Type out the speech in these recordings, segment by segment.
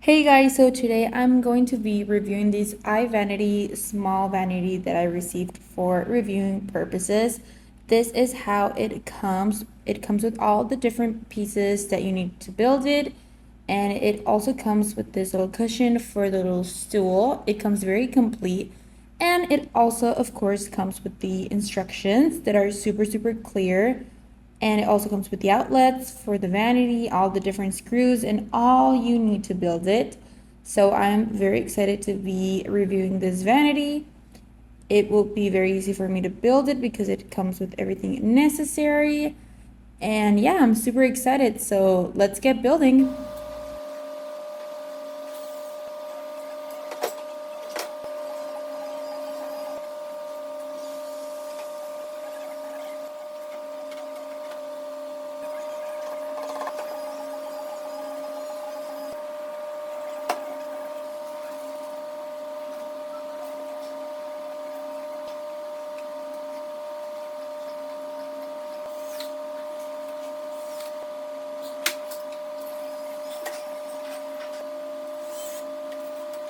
Hey guys, so today I'm going to be reviewing this ivaniti small vanity that I received for reviewing purposes. This is how it comes. It comes with all the different pieces that you need to build it, and it also comes with this little cushion for the little stool. It comes very complete, and it also of course comes with the instructions that are super clear, and it also comes with the outlets for the vanity, all the different screws, and all you need to build it. So I'm very excited to be reviewing this vanity. It will be very easy for me to build it because it comes with everything necessary. And yeah, I'm super excited. So let's get building.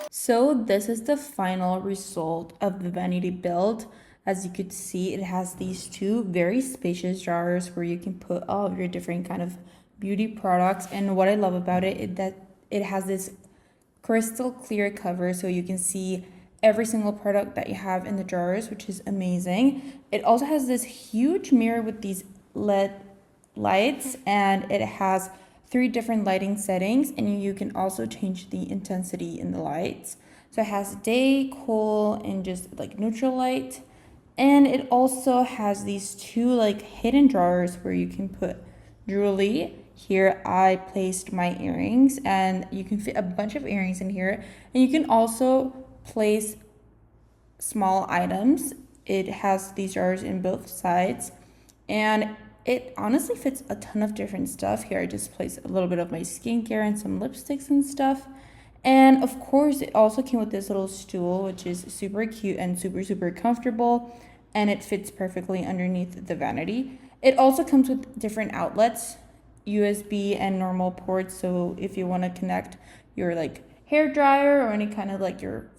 So this is the final result of the vanity build. As you could see, it has these two very spacious drawers where you can put all of your different kind of beauty products. And what I love about it is that it has this crystal clear cover so you can see every single product that you have in the drawers, which is amazing. It also has this huge mirror with these LED lights, and it has three different lighting settings, and you can also change the intensity in the lights. So it has day, cool, and just like neutral light. And it also has these two like hidden drawers where you can put jewelry. Here I placed my earrings, and you can fit a bunch of earrings in here. And you can also place small items. It has these drawers in both sides, and it honestly fits a ton of different stuff. Here I just placed a little bit of my skincare and some lipsticks and stuff. And of course, it also came with this little stool, which is super cute and super comfortable, and it fits perfectly underneath the vanity. It also comes with different outlets, USB and normal ports, so if you want to connect your like hair dryer or any kind of like your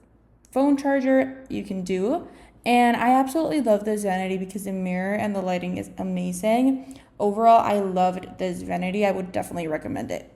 phone charger, you can do. And I absolutely love this vanity because the mirror and the lighting is amazing. Overall, I loved this vanity. I would definitely recommend it.